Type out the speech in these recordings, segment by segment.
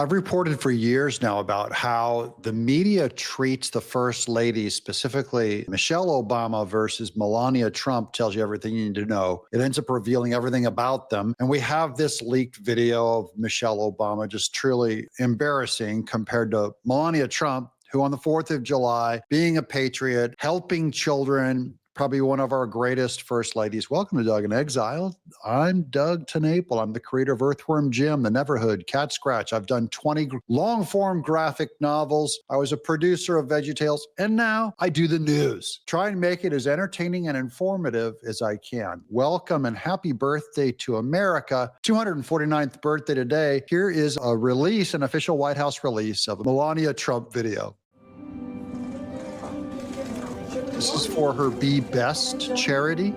I've reported for years now about how the media treats the first lady, specifically Michelle Obama versus Melania Trump, tells you everything you need to know. It ends up revealing everything about them. And we have this leaked video of Michelle Obama, just truly embarrassing compared to Melania Trump, who on the 4th of July, being a patriot, helping children, probably one of our greatest first ladies. Welcome to Doug in Exile. I'm Doug TenNapel. I'm the creator of Earthworm Jim, The Neverhood, Cat Scratch. I've done 20 long-form graphic novels. I was a producer of VeggieTales, and now I do the news. Try and make it as entertaining and informative as I can. Welcome and happy birthday to America. 249th birthday today. Here is a release, an official White House release of a Melania Trump video. This is for her Be Best charity.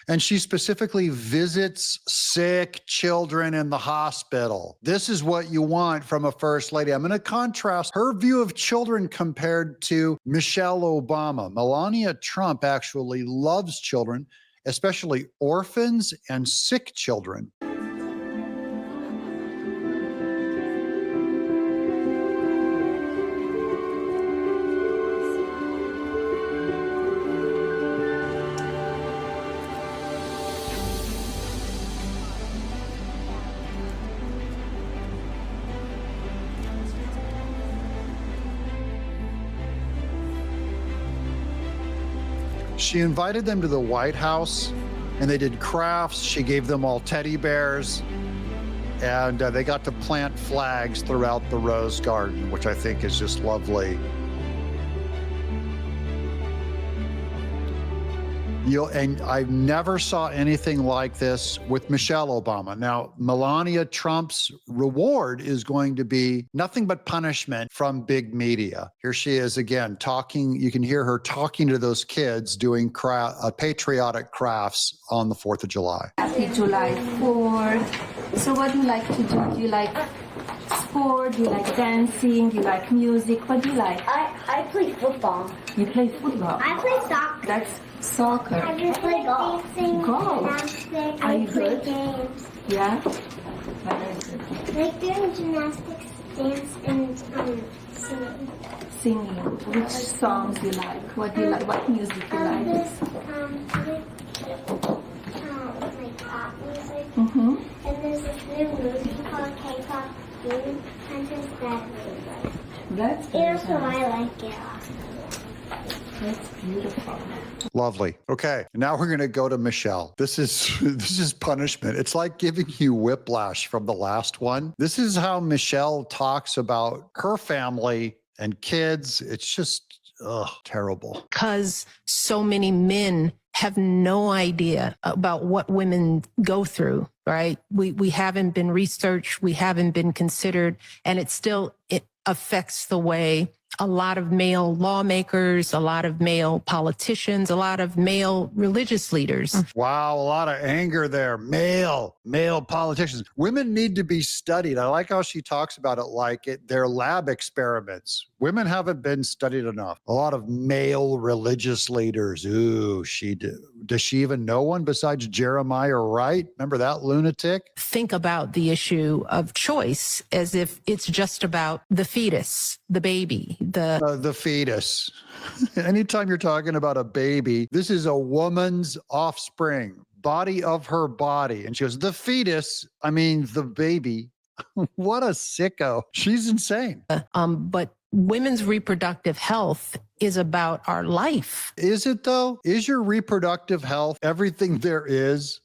And she specifically visits sick children in the hospital. This is what you want from a first lady. I'm going to contrast her view of children compared to Michelle Obama. Melania Trump actually loves children, especially orphans and sick children. She invited them to the White House, and they did crafts. She gave them all teddy bears, and they got to plant flags throughout the Rose Garden, which I think is just lovely. And I never saw anything like this with Michelle Obama. Now, Melania Trump's reward is going to be nothing but punishment from big media. Here she is again talking. You can hear her talking to those kids doing patriotic crafts on the 4th of July. Happy July 4th. So what do you like to do? Do you like sport? Do you like dancing? Do you like music? What do you like? I play football. You play football? I play soccer. That's soccer. I just play golf. Golf? Gymnastics. Are you play good? games. Yeah? Very good. Like doing gymnastics, dance, and singing. Singing. Which songs you like? What do you like? What music you like? Like pop music. Mm-hmm. And there's this new movie called K-pop Demon Hunters that I really like. That's And very so nice. I like it. That's beautiful. Lovely. Okay, now we're going to go to Michelle. This is punishment. It's like giving you whiplash from the last one. This is how Michelle talks about her family and kids. It's just terrible. Because so many men have no idea about what women go through, right? We haven't been researched, we haven't been considered, and it affects the way a lot of male lawmakers, a lot of male politicians, a lot of male religious leaders. Wow, a lot of anger there. Male politicians. Women need to be studied. I like how she talks about it like they're lab experiments. Women haven't been studied enough. A lot of male religious leaders. Ooh, does she even know one besides Jeremiah Wright? Remember that lunatic? Think about the issue of choice as if it's just about the fetus, the baby, the fetus. Anytime you're talking about a baby, this is a woman's offspring, body of her body. And she goes, the fetus, I mean, the baby. What a sicko. She's insane. But women's reproductive health is about our life. Is it though? Is your reproductive health everything there is?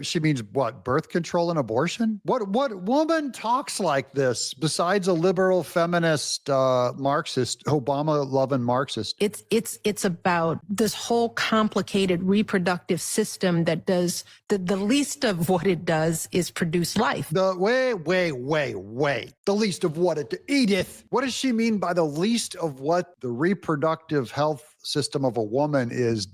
She means what? Birth control and abortion? What woman talks like this besides a liberal feminist Marxist, Obama-loving Marxist? It's about this whole complicated reproductive system that does the least of what it does is produce life. Wait. The least of what Edith, what does she mean by the least of what the reproductive health system of a woman is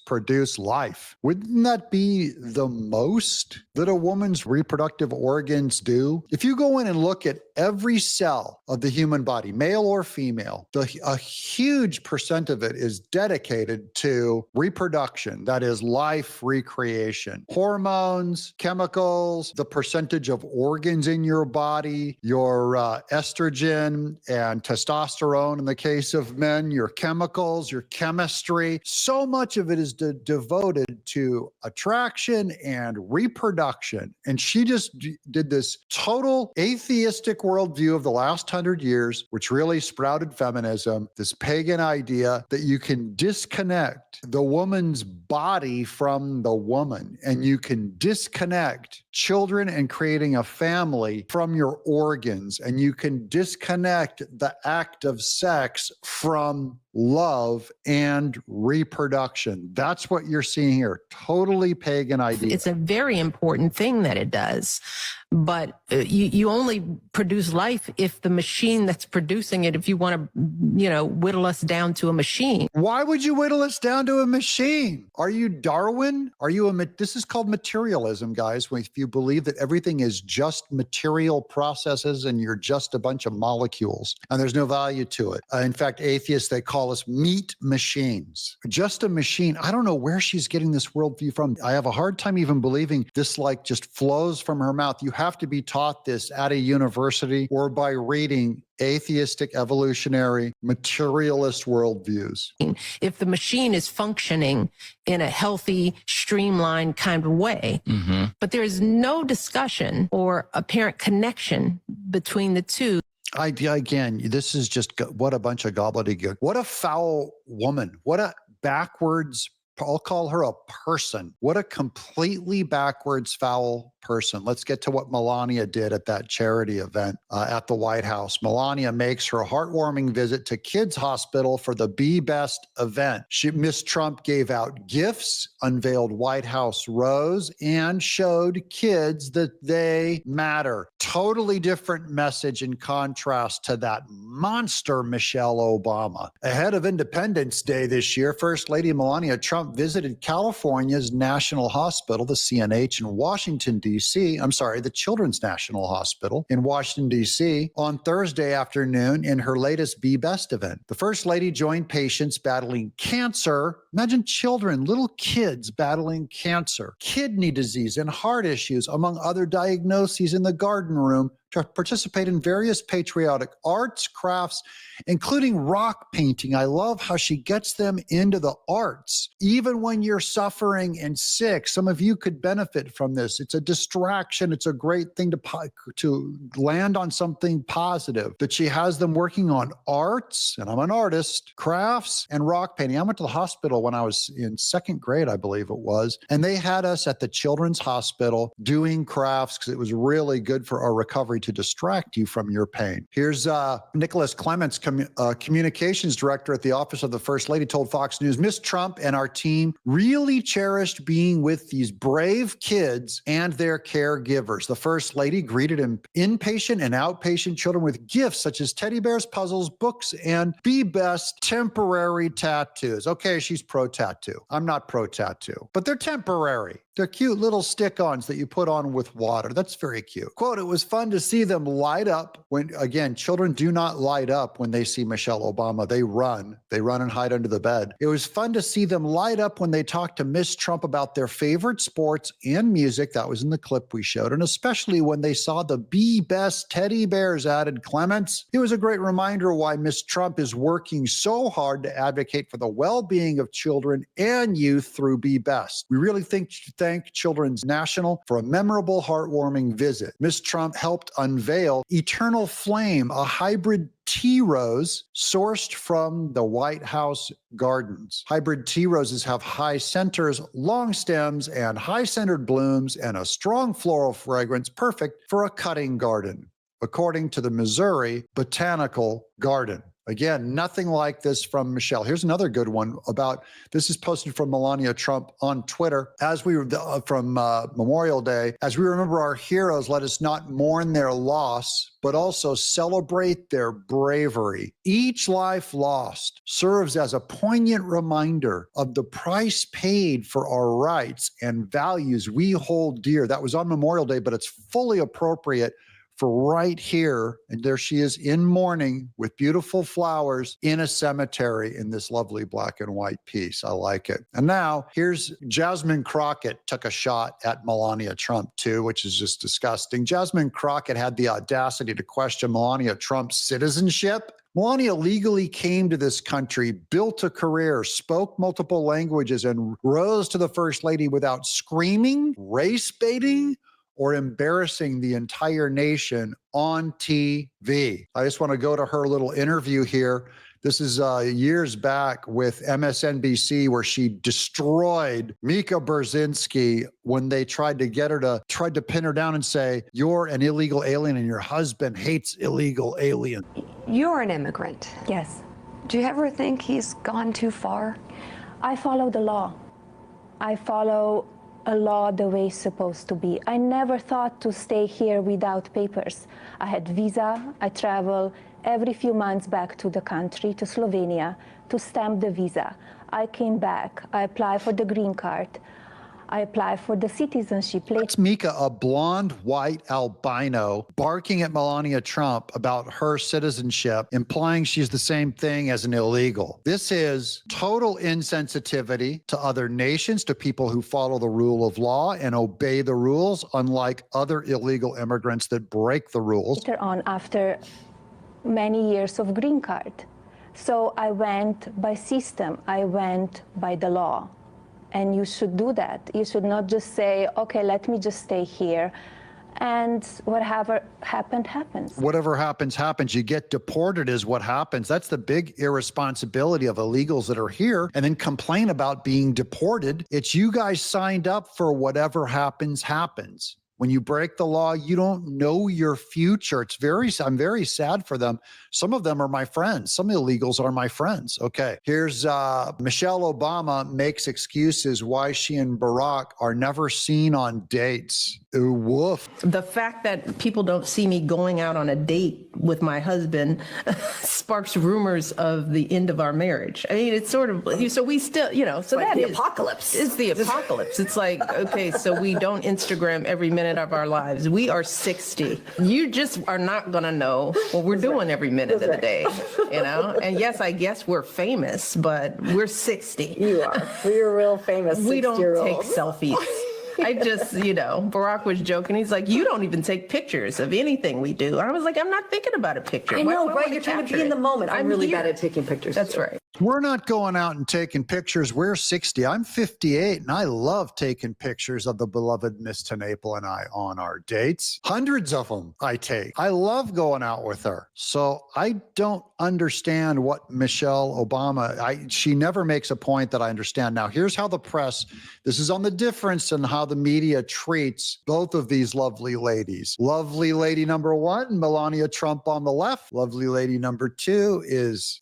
produce life. Wouldn't that be the most that a woman's reproductive organs do? If you go in and look at every cell of the human body, male or female, a huge percent of it is dedicated to reproduction. That is life recreation. Hormones, chemicals, the percentage of organs in your body, your estrogen and testosterone in the case of men, your chemicals, your chemistry. So much of it is devoted to attraction and reproduction. And she just did this total atheistic worldview of the last 100 years, which really sprouted feminism, this pagan idea that you can disconnect the woman's body from the woman, and you can disconnect children and creating a family from your organs, and you can disconnect the act of sex from love and reproduction. That's what you're seeing here. Totally pagan idea. It's a very important thing that it does. But you only produce life if the machine that's producing it, if you want to, whittle us down to a machine. Why would you whittle us down to a machine? Are you Darwin? This is called materialism, guys. If you believe that everything is just material processes and you're just a bunch of molecules and there's no value to it. In fact, atheists, they call us meat machines. Just a machine. I don't know where she's getting this worldview from. I have a hard time even believing this just flows from her mouth. You have to be taught this at a university or by reading atheistic, evolutionary, materialist worldviews. If the machine is functioning in a healthy, streamlined kind of way, but there is no discussion or apparent connection between the two. Again, this is just what a bunch of gobbledygook. What a foul woman. What a backwards, I'll call her a person. What a completely backwards, foul person. Let's get to what Melania did at that charity event at the White House. Melania makes her heartwarming visit to Kids Hospital for the Be Best event. Miss Trump gave out gifts, unveiled White House rose, and showed kids that they matter. Totally different message in contrast to that monster Michelle Obama. Ahead of Independence Day this year, First Lady Melania Trump visited California's National Hospital, the CNH in Washington, D.C. The Children's National Hospital in Washington, D.C. on Thursday afternoon in her latest Be Best event. The First Lady joined patients battling cancer. Imagine children, little kids battling cancer, kidney disease, and heart issues, among other diagnoses in the garden room to participate in various patriotic arts, crafts, including rock painting. I love how she gets them into the arts. Even when you're suffering and sick, some of you could benefit from this. It's a distraction. It's a great thing to land on something positive. That she has them working on arts, and I'm an artist, crafts, and rock painting. I went to the hospital when I was in second grade, I believe it was, and they had us at the Children's Hospital doing crafts because it was really good for our recovery to distract you from your pain. Here's Nicholas Clements, communications director at the Office of the First Lady, told Fox News, Miss Trump and our team really cherished being with these brave kids and their caregivers. The First Lady greeted inpatient and outpatient children with gifts such as teddy bears, puzzles, books, and Be Best temporary tattoos. Okay, she's pro-tattoo. I'm not pro-tattoo, but they're temporary. They're cute little stick-ons that you put on with water. That's very cute. Quote, it was fun to see them light up when, again, children do not light up when they see Michelle Obama. They run and hide under the bed. It was fun to see them light up when they talked to Miss Trump about their favorite sports and music. That was in the clip we showed. And especially when they saw the Be Best teddy bears, added Clements. It was a great reminder why Miss Trump is working so hard to advocate for the well-being of children and youth through Be Best. We really thank Children's National for a memorable, heartwarming visit. Miss Trump helped unveil Eternal Flame, a hybrid tea rose sourced from the White House gardens. Hybrid tea roses have high centers, long stems, and high-centered blooms, and a strong floral fragrance, perfect for a cutting garden, according to the Missouri Botanical Garden. Again, nothing like this from Michelle. Here's another good one about, this is posted from Melania Trump on Twitter. As we were from Memorial Day, as we remember our heroes, let us not mourn their loss, but also celebrate their bravery. Each life lost serves as a poignant reminder of the price paid for our rights and values we hold dear. That was on Memorial Day, but it's fully appropriate for right here. And there she is in mourning with beautiful flowers in a cemetery in this lovely black and white piece. I like it. And now here's Jasmine Crockett took a shot at Melania Trump too, which is just disgusting. Jasmine Crockett had the audacity to question Melania Trump's citizenship. Melania legally came to this country, built a career, spoke multiple languages, and rose to the first lady without screaming, race baiting, or embarrassing the entire nation on TV. I just want to go to her little interview here. This is years back with MSNBC, where she destroyed Mika Brzezinski when they tried to pin her down and say, you're an illegal alien and your husband hates illegal aliens. You're an immigrant. Yes. Do you ever think he's gone too far? I follow the law. I follow a law the way it's supposed to be. I never thought to stay here without papers. I had visa. I travel every few months back to the country, to Slovenia, to stamp the visa. I came back. I applied for the green card. I applied for the citizenship. That's Mika, a blonde, white albino, barking at Melania Trump about her citizenship, implying she's the same thing as an illegal. This is total insensitivity to other nations, to people who follow the rule of law and obey the rules, unlike other illegal immigrants that break the rules. Later on, after many years of green card. So I went by system. I went by the law. And you should do that. You should not just say, okay, let me just stay here. And whatever happened, happens. Whatever happens, happens. You get deported is what happens. That's the big irresponsibility of illegals that are here and then complain about being deported. It's you guys signed up for whatever happens, happens. When you break the law, you don't know your future. I'm very sad for them. Some of them are my friends. Some illegals are my friends. Okay, here's Michelle Obama makes excuses why she and Barack are never seen on dates. Ooh, woof. The fact that people don't see me going out on a date with my husband sparks rumors of the end of our marriage. I mean, it's sort of, so we still, so like that the is apocalypse. It's the apocalypse. It's like, okay, so we don't Instagram every minute of our lives. We are 60. You just are not going to know what we're doing every minute of the day, And yes, I guess we're famous, but we're 60. You are. We're real famous. We don't take selfies. I just, Barack was joking. He's like, you don't even take pictures of anything we do. And I was like, I'm not thinking about a picture. I know, right? You're trying to be in the moment. I'm really bad at taking pictures. That's right. We're not going out and taking pictures. We're 60. I'm 58, and I love taking pictures of the beloved Miss TenNapel and I on our dates. Hundreds of them I take. I love going out with her. So I don't understand what Michelle Obama, she never makes a point that I understand. Now, here's how the press, this is on the difference in how the media treats both of these lovely ladies. Lovely lady number one, Melania Trump on the left. Lovely lady number two is,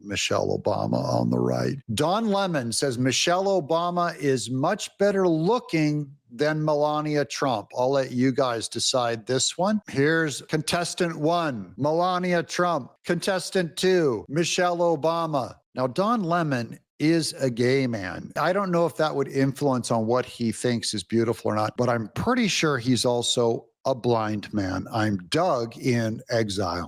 Michelle Obama on the right. Don Lemon says Michelle Obama is much better looking than Melania Trump. I'll let you guys decide this one. Here's contestant one, Melania Trump. Contestant two, Michelle Obama. Now, Don Lemon is a gay man. I don't know if that would influence on what he thinks is beautiful or not, but I'm pretty sure he's also a blind man. I'm Doug in Exile.